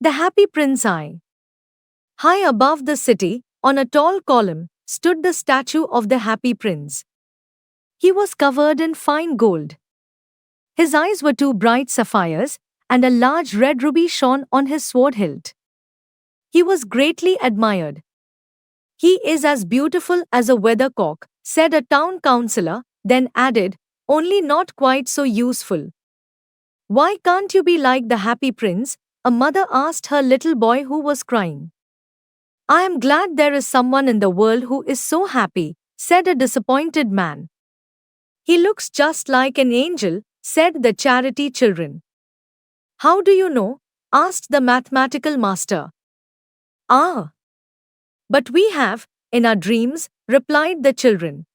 The Happy Prince I. High above the city, on a tall column, stood the statue of the Happy Prince. He was covered in fine gold. His eyes were two bright sapphires, and a large red ruby shone on his sword hilt. He was greatly admired. He is as beautiful as a weathercock, said a town councillor, then added, only not quite so useful. Why can't you be like the Happy Prince? A mother asked her little boy who was crying. I am glad there is someone in the world who is so happy, said a disappointed man. He looks just like an angel, said the charity children. How do you know? Asked the mathematical master. Ah, but we have, in our dreams, replied the children.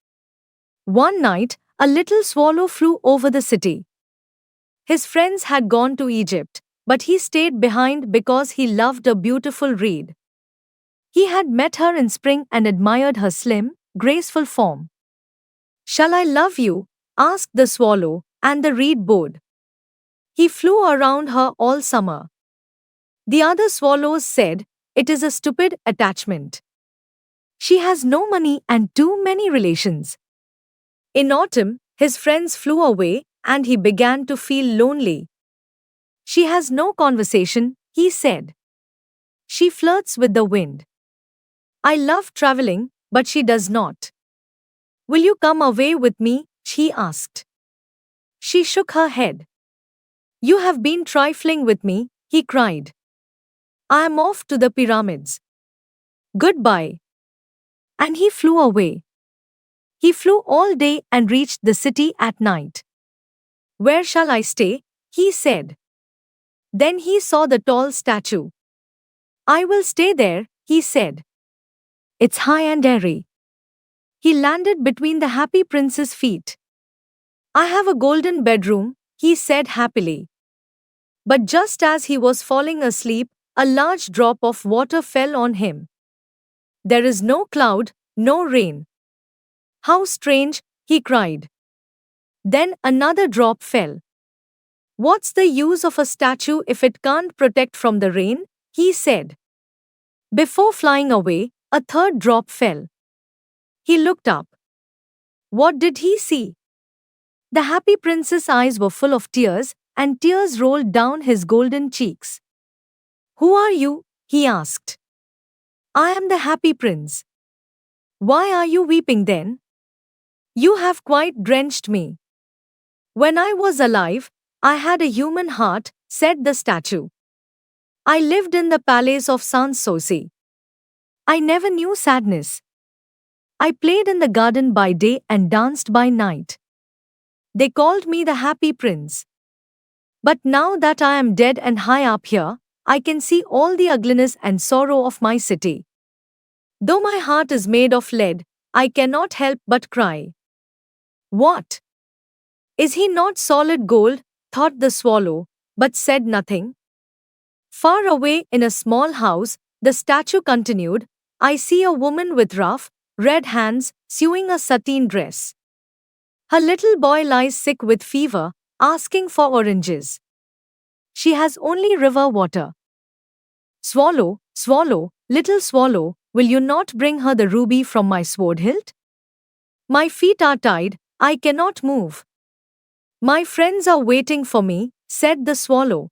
One night, a little swallow flew over the city. His friends had gone to Egypt, but he stayed behind because he loved a beautiful reed. He had met her in spring and admired her slim, graceful form. Shall I love you? Asked the swallow, and the reed bowed. He flew around her all summer. The other swallows said, it is a stupid attachment. She has no money and too many relations. In autumn, his friends flew away, and he began to feel lonely. She has no conversation, he said. She flirts with the wind. I love traveling, but she does not. Will you come away with me? She asked. She shook her head. You have been trifling with me, he cried. I am off to the pyramids. Goodbye. And he flew away. He flew all day and reached the city at night. Where shall I stay? He said. Then he saw the tall statue. I will stay there, he said. It's high and airy. He landed between the Happy Prince's feet. I have a golden bedroom, he said happily. But just as he was falling asleep, a large drop of water fell on him. There is no cloud, no rain. How strange, he cried. Then another drop fell. What's the use of a statue if it can't protect from the rain? He said. Before flying away, a third drop fell. He looked up. What did he see? The Happy Prince's eyes were full of tears, and tears rolled down his golden cheeks. Who are you? He asked. I am the Happy Prince. Why are you weeping then? You have quite drenched me. When I was alive, I had a human heart, said the statue. I lived in the palace of Sanssouci. I never knew sadness. I played in the garden by day and danced by night. They called me the Happy Prince. But now that I am dead and high up here, I can see all the ugliness and sorrow of my city. Though my heart is made of lead, I cannot help but cry. What? Is he not solid gold? Thought the swallow, but said nothing. Far away in a small house, the statue continued, I see a woman with rough, red hands, sewing a sateen dress. Her little boy lies sick with fever, asking for oranges. She has only river water. Swallow, swallow, little swallow, will you not bring her the ruby from my sword hilt? My feet are tied, I cannot move. My friends are waiting for me, said the swallow.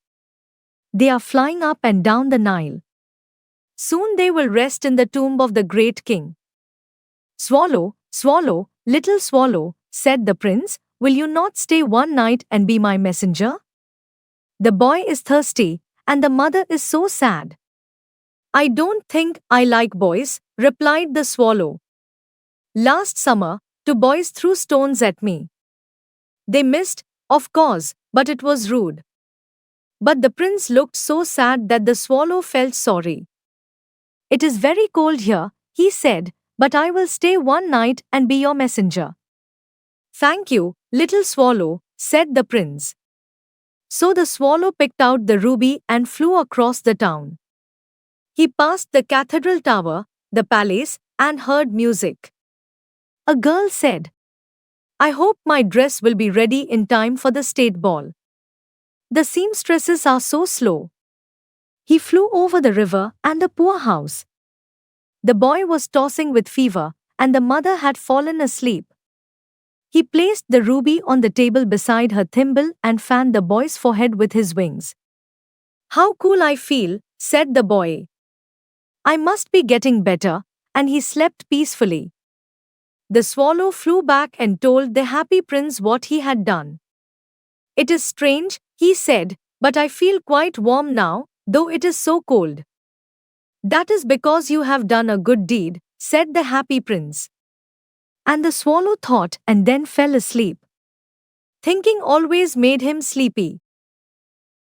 They are flying up and down the Nile. Soon they will rest in the tomb of the great king. Swallow, swallow, little swallow, said the prince, will you not stay one night and be my messenger? The boy is thirsty, and the mother is so sad. I don't think I like boys, replied the swallow. Last summer, 2 boys threw stones at me. They missed, of course, but it was rude. But the prince looked so sad that the swallow felt sorry. It is very cold here, he said, but I will stay one night and be your messenger. Thank you, little swallow, said the prince. So the swallow picked out the ruby and flew across the town. He passed the cathedral tower, the palace, and heard music. A girl said, I hope my dress will be ready in time for the state ball. The seamstresses are so slow. He flew over the river and the poor house. The boy was tossing with fever, and the mother had fallen asleep. He placed the ruby on the table beside her thimble and fanned the boy's forehead with his wings. How cool I feel, said the boy. I must be getting better, and he slept peacefully. The swallow flew back and told the happy prince what he had done. It is strange, he said, but I feel quite warm now, though it is so cold. That is because you have done a good deed, said the happy prince. And the swallow thought and then fell asleep. Thinking always made him sleepy.